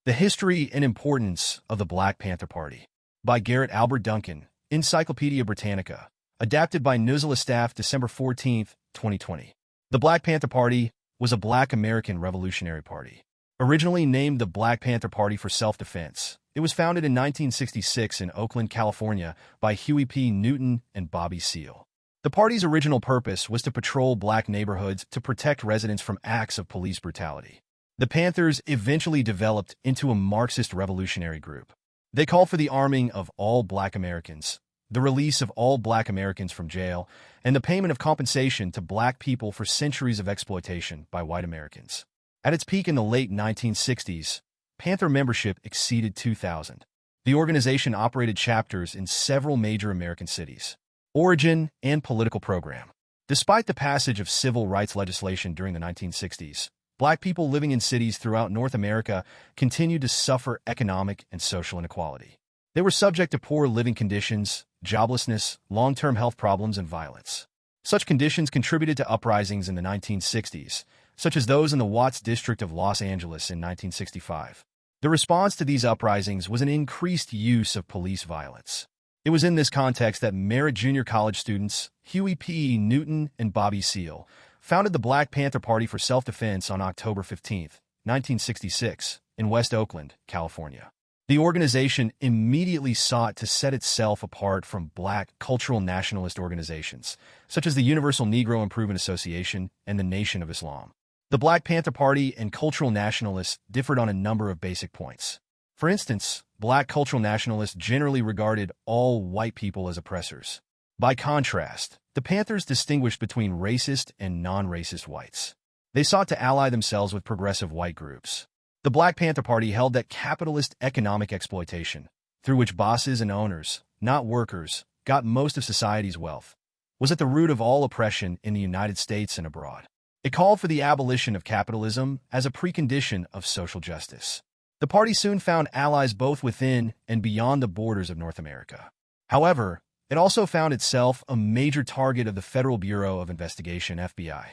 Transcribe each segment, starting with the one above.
The History and Importance of the Black Panther Party by Garrett Albert Duncan, Encyclopedia Britannica, adapted by Nuzula Staff, December 14, 2020. The Black Panther Party was a Black American revolutionary party. Originally named the Black Panther Party for Self-Defense, it was founded in 1966 in Oakland, California by Huey P. Newton and Bobby Seale. The party's original purpose was to patrol Black neighborhoods to protect residents from acts of police brutality. The Panthers eventually developed into a Marxist revolutionary group. They called for the arming of all Black Americans, the release of all Black Americans from jail, and the payment of compensation to Black people for centuries of exploitation by white Americans. At its peak in the late 1960s, Panther membership exceeded 2,000. The organization operated chapters in several major American cities. Origin and political program. Despite the passage of civil rights legislation during the 1960s, Black people living in cities throughout North America continued to suffer economic and social inequality. They were subject to poor living conditions, joblessness, long-term health problems, and violence. Such conditions contributed to uprisings in the 1960s, such as those in the Watts district of Los Angeles in 1965. The response to these uprisings was an increased use of police violence. It was in this context that Merritt Junior College students, Huey P. Newton and Bobby Seale, founded the Black Panther Party for Self-Defense on October 15, 1966, in West Oakland, California. The organization immediately sought to set itself apart from Black cultural nationalist organizations, such as the Universal Negro Improvement Association and the Nation of Islam. The Black Panther Party and cultural nationalists differed on a number of basic points. For instance, Black cultural nationalists generally regarded all white people as oppressors. By contrast, the Panthers distinguished between racist and non-racist whites. They sought to ally themselves with progressive white groups. The Black Panther Party held that capitalist economic exploitation, through which bosses and owners, not workers, got most of society's wealth, was at the root of all oppression in the United States and abroad. It called for the abolition of capitalism as a precondition of social justice. The party soon found allies both within and beyond the borders of North America. However, it also found itself a major target of the Federal Bureau of Investigation, FBI.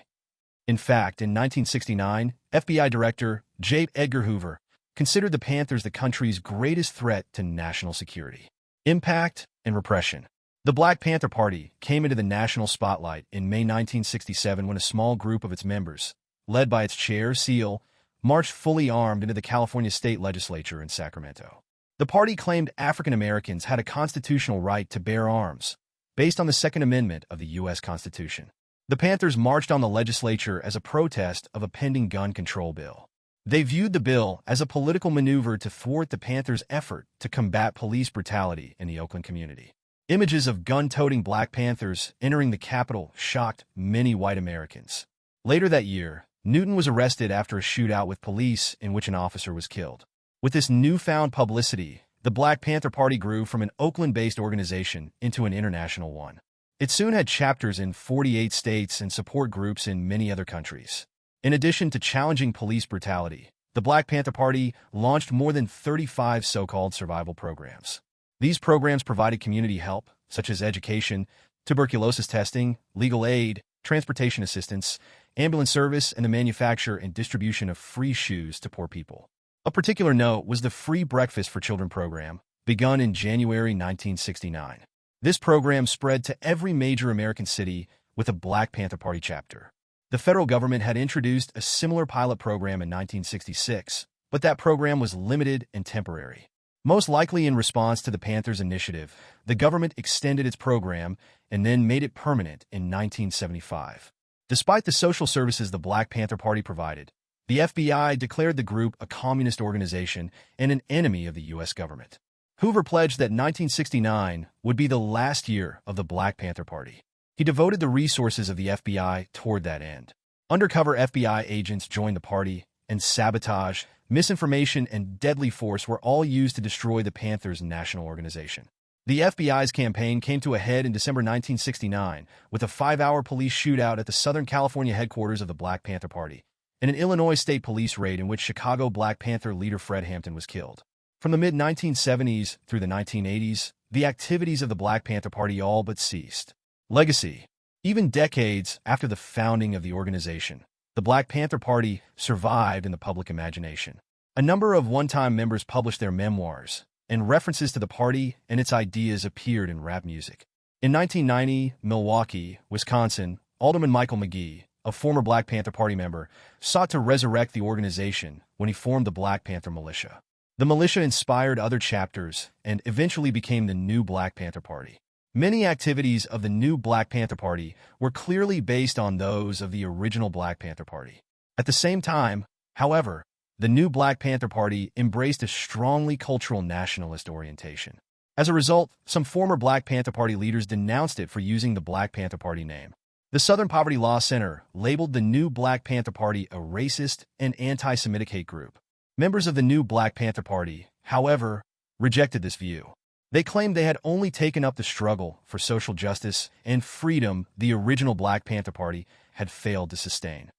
In fact, in 1969, FBI Director J. Edgar Hoover considered the Panthers the country's greatest threat to national security. Impact and repression. The Black Panther Party came into the national spotlight in May 1967 when a small group of its members, led by its chair, Seale, marched fully armed into the California state legislature in Sacramento. The party claimed African Americans had a constitutional right to bear arms, based on the Second Amendment of the U.S. Constitution. The Panthers marched on the legislature as a protest of a pending gun control bill. They viewed the bill as a political maneuver to thwart the Panthers' effort to combat police brutality in the Oakland community. Images of gun-toting Black Panthers entering the Capitol shocked many white Americans. Later that year, Newton was arrested after a shootout with police in which an officer was killed. With this newfound publicity, the Black Panther Party grew from an Oakland-based organization into an international one. It soon had chapters in 48 states and support groups in many other countries. In addition to challenging police brutality, the Black Panther Party launched more than 35 so-called survival programs. These programs provided community help, such as education, tuberculosis testing, legal aid, transportation assistance, ambulance service, and the manufacture and distribution of free shoes to poor people. A particular note was the Free Breakfast for Children program, begun in January 1969. This program spread to every major American city with a Black Panther Party chapter. The federal government had introduced a similar pilot program in 1966, but that program was limited and temporary. Most likely in response to the Panthers' initiative, the government extended its program and then made it permanent in 1975. Despite the social services the Black Panther Party provided, the FBI declared the group a communist organization and an enemy of the U.S. government. Hoover pledged that 1969 would be the last year of the Black Panther Party. He devoted the resources of the FBI toward that end. Undercover FBI agents joined the party, and sabotage, misinformation, and deadly force were all used to destroy the Panthers' national organization. The FBI's campaign came to a head in December 1969 with a 5-hour police shootout at the Southern California headquarters of the Black Panther Party, and an Illinois State Police raid in which Chicago Black Panther leader Fred Hampton was killed. From the mid-1970s through the 1980s, the activities of the Black Panther Party all but ceased. Legacy. Even decades after the founding of the organization, the Black Panther Party survived in the public imagination. A number of one-time members published their memoirs, and references to the party and its ideas appeared in rap music. In 1990, Milwaukee, Wisconsin, Alderman Michael McGee, a former Black Panther Party member, sought to resurrect the organization when he formed the Black Panther Militia. The militia inspired other chapters and eventually became the new Black Panther Party. Many activities of the new Black Panther Party were clearly based on those of the original Black Panther Party. At the same time, however, the new Black Panther Party embraced a strongly cultural nationalist orientation. As a result, some former Black Panther Party leaders denounced it for using the Black Panther Party name. The Southern Poverty Law Center labeled the new Black Panther Party a racist and anti-Semitic hate group. Members of the new Black Panther Party, however, rejected this view. They claimed they had only taken up the struggle for social justice and freedom the original Black Panther Party had failed to sustain.